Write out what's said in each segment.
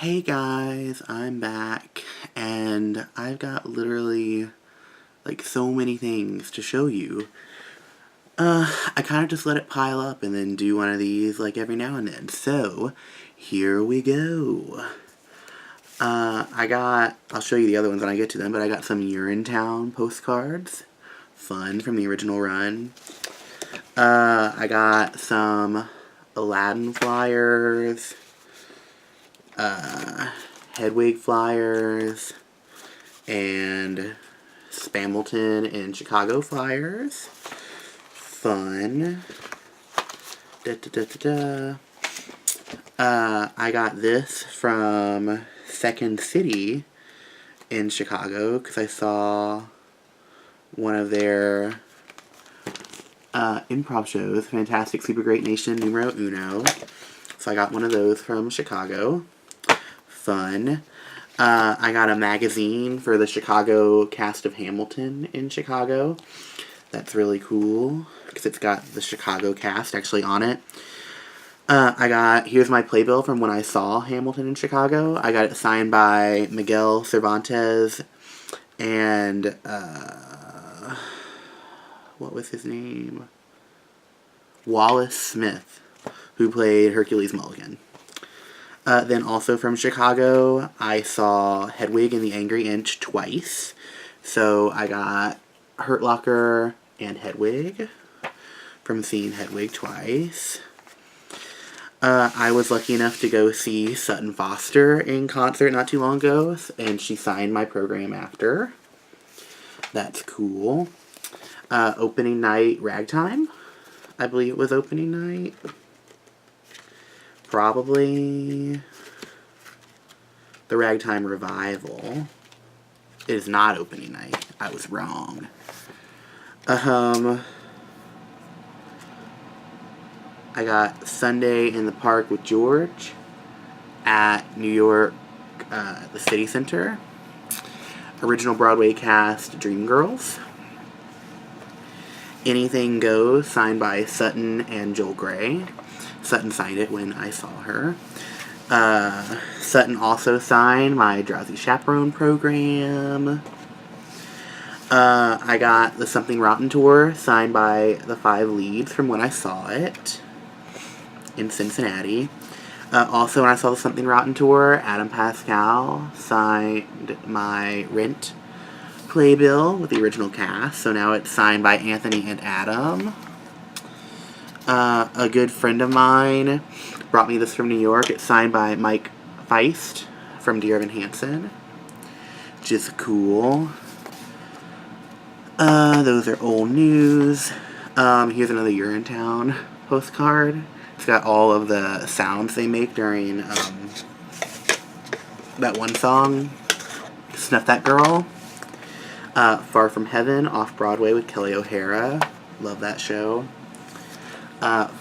Hey guys, I'm back, and I've got literally, so many things to show you. I kind of just let it pile up and then do one of these, every now and then. So, here we go. I'll show you the other ones when I get to them, but I got some Urinetown postcards. Fun, from the original run. I got some Aladdin flyers. Hedwig flyers, and Spamilton and Chicago flyers. Fun. I got this from Second City in Chicago because I saw one of their improv shows, Fantastic Super Great Nation Numero Uno. So I got one of those from Chicago. Fun. I got a magazine for the Chicago cast of Hamilton in Chicago. That's really cool because it's got the Chicago cast actually on it. Here's my playbill from when I saw Hamilton in Chicago. I got it signed by Miguel Cervantes and, what was his name? Wallace Smith, who played Hercules Mulligan. Then also from Chicago, I saw Hedwig and the Angry Inch twice. So I got Hurt Locker and Hedwig from seeing Hedwig twice. I was lucky enough to go see Sutton Foster in concert not too long ago, and she signed my program after. That's cool. Opening night Ragtime. I believe it was opening night. Probably the Ragtime Revival. It is not opening night. I was wrong. I got Sunday in the Park with George at New York, the City Center. Original Broadway cast, Dreamgirls. Anything Goes, signed by Sutton and Joel Grey. Sutton signed it when I saw her. Sutton also signed my Drowsy Chaperone program. I got the Something Rotten tour signed by the 5 leads from when I saw it in Cincinnati. Also, when I saw the Something Rotten tour, Adam Pascal signed my Rent playbill with the original cast. So now it's signed by Anthony and Adam. A good friend of mine brought me this from New York. It's signed by Mike Feist from Dear Evan Hansen, which is cool. Those are old news. Here's another Urinetown postcard. It's got all of the sounds they make during that one song, Snuff That Girl. Far From Heaven, off-Broadway with Kelly O'Hara. Love that show.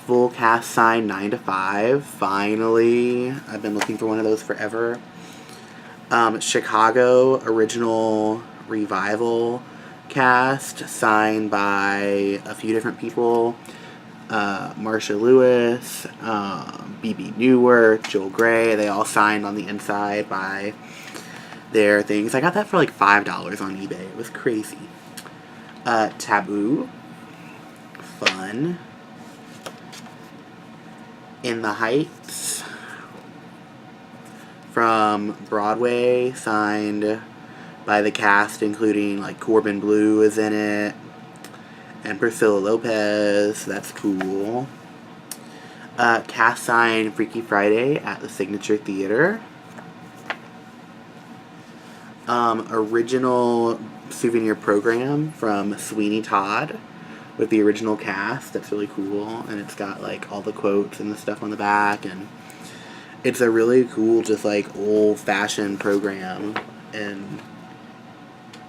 Full cast signed 9 to 5. Finally. I've been looking for one of those forever. Chicago original revival cast signed by a few different people. Marsha Lewis, B.B. Newark, Joel Grey. They all signed on the inside by their things. I got that for like $5 on eBay. It was crazy. Taboo. Fun. In the Heights from Broadway, signed by the cast, including Corbin Bleu is in it and Priscilla Lopez. That's cool. Cast signed Freaky Friday at the Signature Theater. Original souvenir program from Sweeney Todd with the original cast. That's really cool, and it's got all the quotes and the stuff on the back, and it's a really cool, just old-fashioned program. And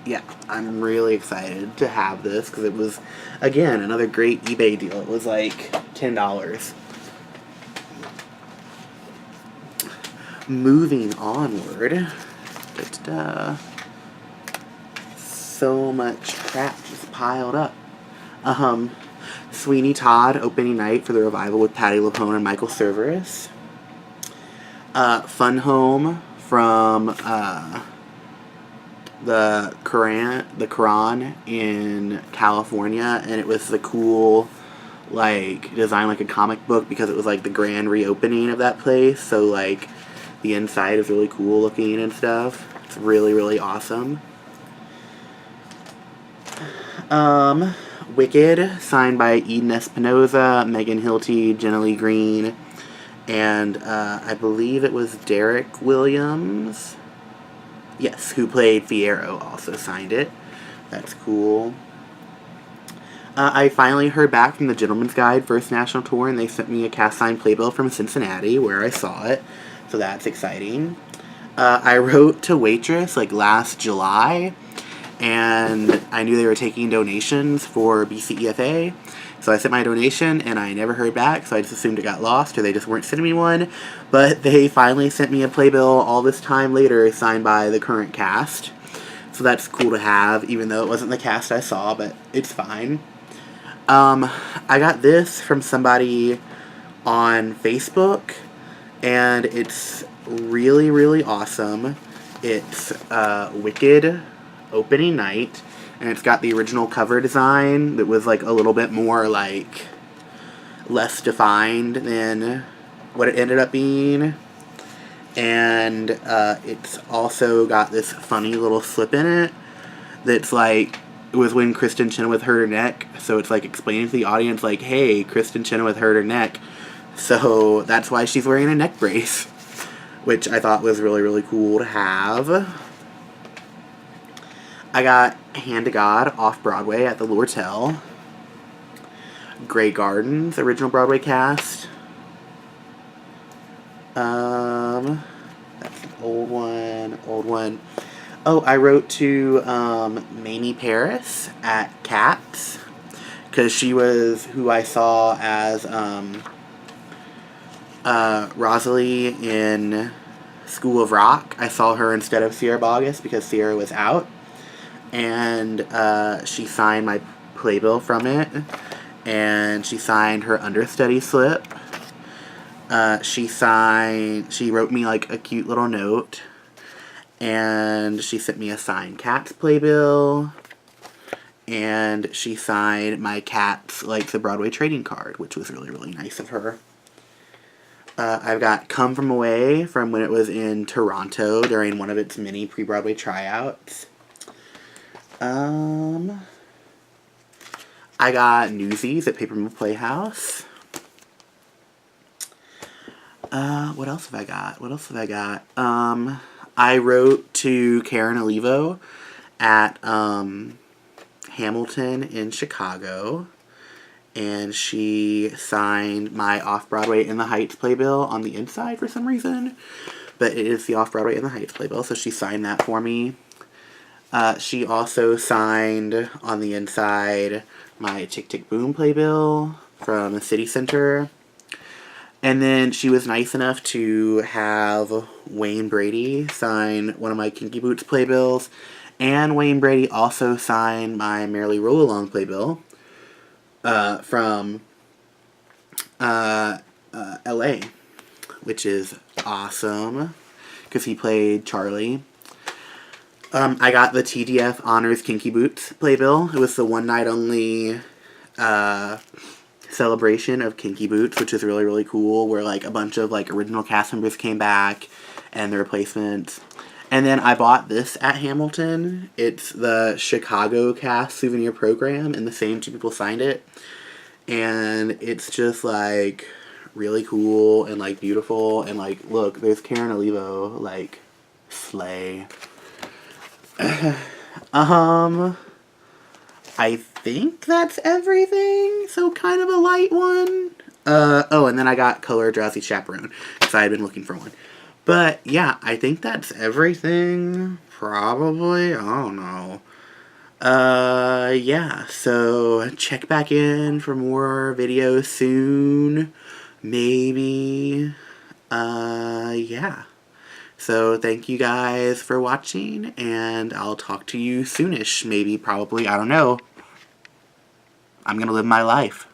yeah, I'm really excited to have this because it was, again, another great eBay deal. It was $10. Moving onward. So much crap just piled up. Sweeney Todd opening night for the revival with Patti LuPone and Michael Cerveris. Fun Home from the Quran in California, and it was the cool, like, design like a comic book because it was like the grand reopening of that place. So like the inside is really cool looking and stuff. It's really, really awesome. Wicked, signed by Eden Espinosa, Megan Hilty, Jenna Lee Green, and I believe it was Derek Williams. Yes, who played Fiyero, also signed it. That's cool. I finally heard back from the Gentleman's Guide First National Tour, and they sent me a cast signed playbill from Cincinnati, where I saw it. So that's exciting. I wrote to Waitress like last July, and I knew they were taking donations for BCEFA. So I sent my donation, and I never heard back, so I just assumed it got lost, or they just weren't sending me one. But they finally sent me a playbill all this time later, signed by the current cast. So that's cool to have, even though it wasn't the cast I saw, but it's fine. I got this from somebody on Facebook, and it's really, really awesome. It's Wicked opening night, and it's got the original cover design that was like a little bit more like less defined than what it ended up being, and it's also got this funny little slip in it that's like, it was when Kristen Chenoweth hurt her neck, so it's like explaining to the audience like, hey, Kristen Chenoweth hurt her neck, so that's why she's wearing a neck brace, which I thought was really, really cool to have. I got Hand to God off-Broadway at the Lortel. Grey Gardens, original Broadway cast. That's an old one. Oh, I wrote to Mamie Paris at Cats, because she was who I saw as Rosalie in School of Rock. I saw her instead of Sierra Boggess because Sierra was out. And she signed my playbill from it, and she signed her understudy slip. She wrote me like a cute little note, and she sent me a signed Cats playbill, and she signed my Cats, like, the Broadway trading card, which was really, really nice of her. I've got Come From Away from when it was in Toronto during one of its mini pre-Broadway tryouts. I got Newsies at Paper Mill Playhouse. What else have I got? I wrote to Karen Olivo at Hamilton in Chicago, and she signed my Off-Broadway In the Heights playbill on the inside for some reason, but it is the Off-Broadway In the Heights playbill, so she signed that for me. She also signed on the inside my Tick Tick Boom playbill from the City Center. And then she was nice enough to have Wayne Brady sign one of my Kinky Boots playbills. And Wayne Brady also signed my Merrily Roll Along playbill from LA, which is awesome because he played Charlie. I got the TDF Honors Kinky Boots playbill. It was the one night only celebration of Kinky Boots, which is really, really cool, where like a bunch of like original cast members came back and the replacements. And then I bought this at Hamilton. It's the Chicago cast souvenir program, and the same two people signed it. And it's just like really cool and like beautiful, and like, look, there's Karen Olivo, like, slay. I think that's everything, so kind of a light one. Oh, and then I got Color Drowsy Chaperone, because I had been looking for one. But, yeah, I think that's everything, probably, I don't know. Yeah, so check back in for more videos soon, maybe, yeah. So thank you guys for watching, and I'll talk to you soonish, maybe, probably, I don't know. I'm gonna live my life.